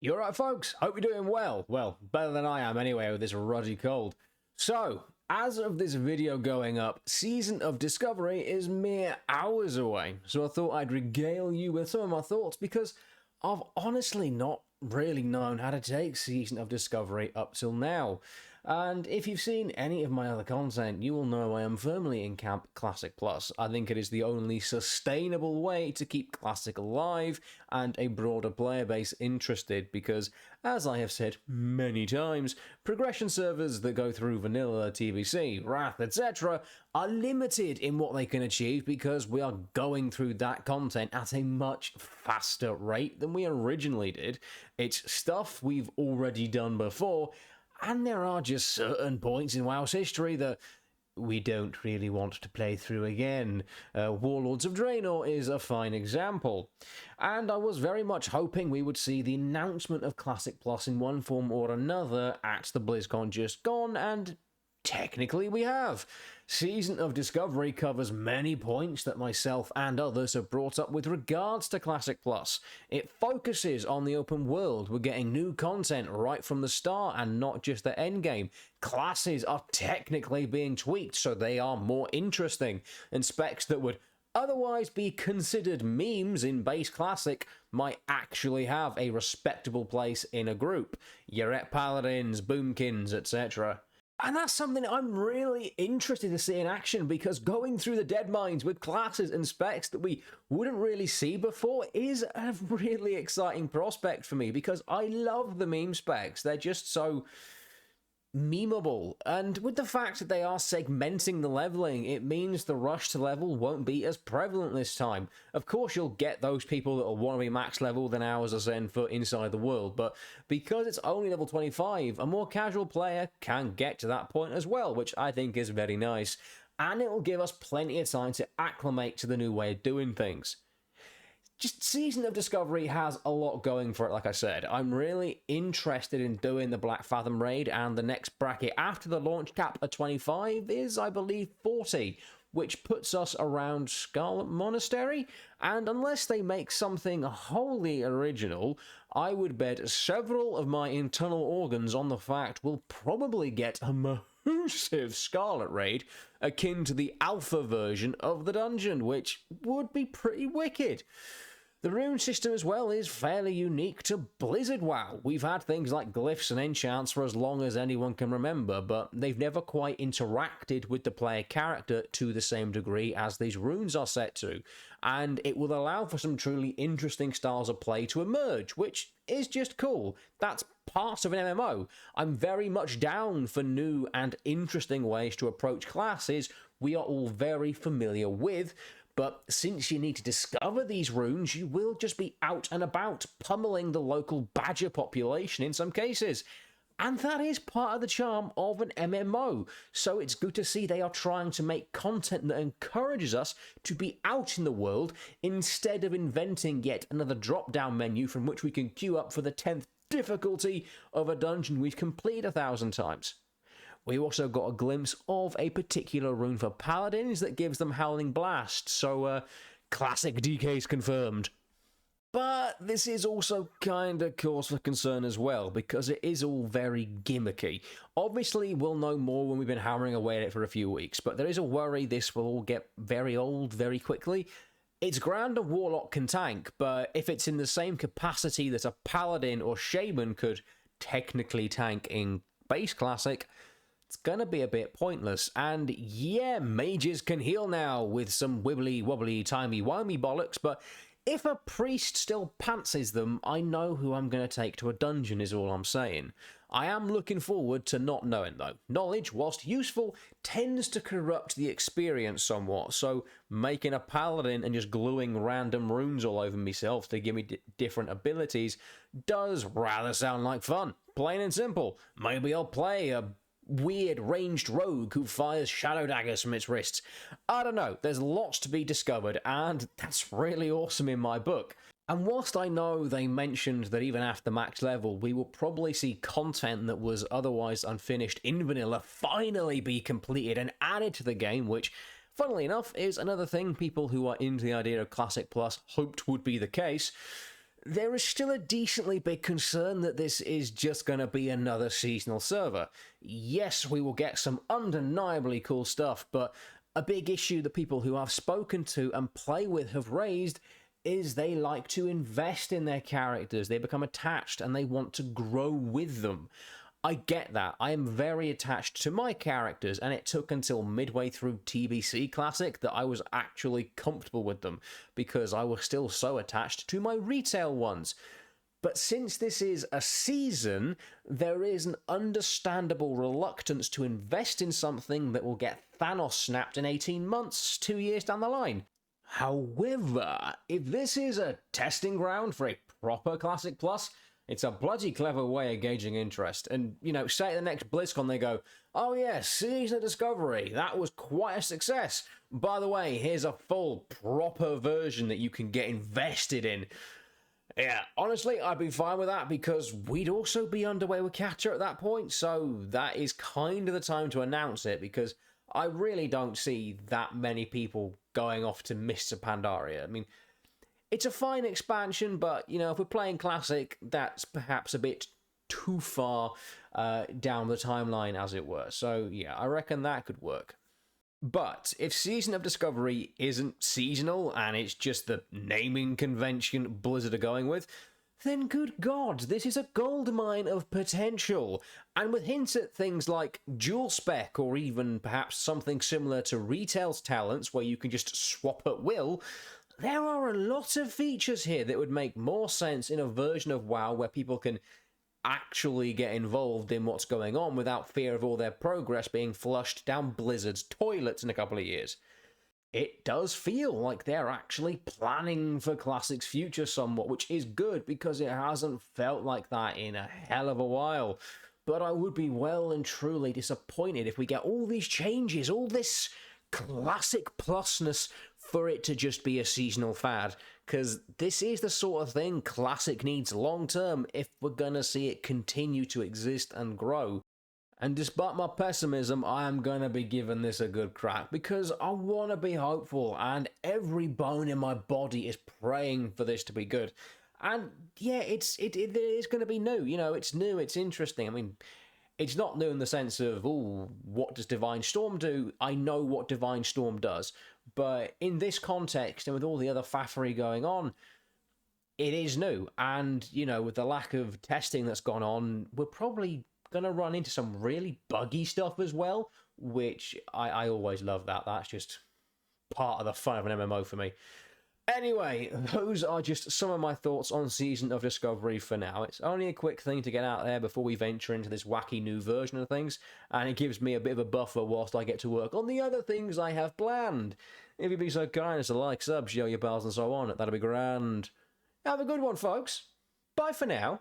You alright, folks? Hope you're doing well. Well, better than I am anyway with this ruddy cold. So, as of this video going up, Season of Discovery is mere hours away. So I thought I'd regale you with some of my thoughts because I've honestly not really known how to take Season of Discovery up till now. And if you've seen any of my other content, you will know I am firmly in Camp Classic Plus. I think it is the only sustainable way to keep Classic alive and a broader player base interested because, as I have said many times, progression servers that go through vanilla, TBC, Wrath, etc. are limited in what they can achieve because we are going through that content at a much faster rate than we originally did. It's stuff we've already done before, and there are just certain points in WoW's history that we don't really want to play through again. Warlords of Draenor is a fine example. And I was very much hoping we would see the announcement of Classic Plus in one form or another at the BlizzCon just gone, and technically we have. Season of Discovery covers many points that myself and others have brought up with regards to Classic Plus. It focuses on the open world. We're getting new content right from the start and not just the endgame. Classes are technically being tweaked so they are more interesting, and specs that would otherwise be considered memes in base Classic might actually have a respectable place in a group. Yurette Paladins, Boomkins, etc. And that's something I'm really interested to see in action, because going through the dead mines with classes and specs that we wouldn't really see before is a really exciting prospect for me, because I love the meme specs. They're just so memeable, and with the fact that they are segmenting the leveling, it means the rush to level won't be as prevalent this time. Of course, you'll get those people that will want to be max level than hours of Zen for Inside the World, but because it's only level 25, a more casual player can get to that point as well, which I think is very nice, and it will give us plenty of time to acclimate to the new way of doing things. Just Season of Discovery has a lot going for it, like I said. I'm really interested in doing the Black Fathom raid, and the next bracket after the launch cap at 25 is, I believe, 40, which puts us around Scarlet Monastery, and unless they make something wholly original, I would bet several of my internal organs on the fact we'll probably get a massive Scarlet raid akin to the alpha version of the dungeon, which would be pretty wicked. The rune system as well is fairly unique to Blizzard WoW. We've had things like glyphs and enchants for as long as anyone can remember, but they've never quite interacted with the player character to the same degree as these runes are set to, and it will allow for some truly interesting styles of play to emerge, which is just cool. That's part of an MMO. I'm very much down for new and interesting ways to approach classes we are all very familiar with. But since you need to discover these runes, you will just be out and about, pummeling the local badger population in some cases. And that is part of the charm of an MMO, so it's good to see they are trying to make content that encourages us to be out in the world, instead of inventing yet another drop-down menu from which we can queue up for the 10th difficulty of a dungeon we've completed 1,000 times. We also got a glimpse of a particular rune for paladins that gives them Howling Blast, so classic DKs confirmed. But this is also kinda cause for concern as well, because it is all very gimmicky. Obviously, we'll know more when we've been hammering away at it for a few weeks, but there is a worry this will all get very old very quickly. It's grand a warlock can tank, but if it's in the same capacity that a paladin or shaman could technically tank in base classic, it's gonna be a bit pointless. And yeah, mages can heal now with some wibbly wobbly timey-wimey bollocks, but if a priest still pantses them, I know who I'm gonna take to a dungeon is all I'm saying. I am looking forward to not knowing though. Knowledge, whilst useful, tends to corrupt the experience somewhat, so making a paladin and just gluing random runes all over myself to give me different abilities does rather sound like fun. Plain and simple. Maybe I'll play a weird ranged rogue who fires shadow daggers from its wrists. I don't know, there's lots to be discovered, and that's really awesome in my book. And whilst I know they mentioned that even after max level we will probably see content that was otherwise unfinished in vanilla finally be completed and added to the game, which funnily enough is another thing people who are into the idea of Classic Plus hoped would be the case, there is still a decently big concern that this is just going to be another seasonal server. Yes, we will get some undeniably cool stuff, but a big issue that people who I've spoken to and play with have raised is they like to invest in their characters. They become attached and they want to grow with them. I get that. I am very attached to my characters, and it took until midway through TBC Classic that I was actually comfortable with them, because I was still so attached to my retail ones. But since this is a season, there is an understandable reluctance to invest in something that will get Thanos snapped in 18 months, 2 years down the line. However, if this is a testing ground for a proper Classic Plus, it's a bloody clever way of gauging interest. And, you know, say at the next BlizzCon they go, oh yes, Season of Discovery, that was quite a success. By the way, here's a full, proper version that you can get invested in. Yeah, honestly, I'd be fine with that, because we'd also be underway with Catcher at that point, so that is kind of the time to announce it, because I really don't see that many people going off to Mists of Pandaria. I mean, it's a fine expansion, but, you know, if we're playing Classic, that's perhaps a bit too far down the timeline, as it were. So, yeah, I reckon that could work. But if Season of Discovery isn't seasonal, and it's just the naming convention Blizzard are going with, then good God, this is a goldmine of potential. And with hints at things like dual spec, or even perhaps something similar to Retail's talents, where you can just swap at will, there are a lot of features here that would make more sense in a version of WoW where people can actually get involved in what's going on without fear of all their progress being flushed down Blizzard's toilets in a couple of years. It does feel like they're actually planning for Classic's future somewhat, which is good, because it hasn't felt like that in a hell of a while. But I would be well and truly disappointed if we get all these changes, all this Classic plusness, for it to just be a seasonal fad, because this is the sort of thing Classic needs long term if we're gonna see it continue to exist and grow. And despite my pessimism, I am gonna be giving this a good crack, because I want to be hopeful, and every bone in my body is praying for this to be good. And yeah, it is going to be new. You know, it's new, it's interesting. I mean, it's not new in the sense of, oh, what does Divine Storm do? I know what Divine Storm does. But in this context, and with all the other faffery going on, it is new. And, you know, with the lack of testing that's gone on, we're probably going to run into some really buggy stuff as well, which I always love that. That's just part of the fun of an MMO for me. Anyway, those are just some of my thoughts on Season of Discovery for now. It's only a quick thing to get out there before we venture into this wacky new version of things, and it gives me a bit of a buffer whilst I get to work on the other things I have planned. If you'd be so kind as to like, sub, show your pals and so on, that'd be grand. Have a good one, folks. Bye for now.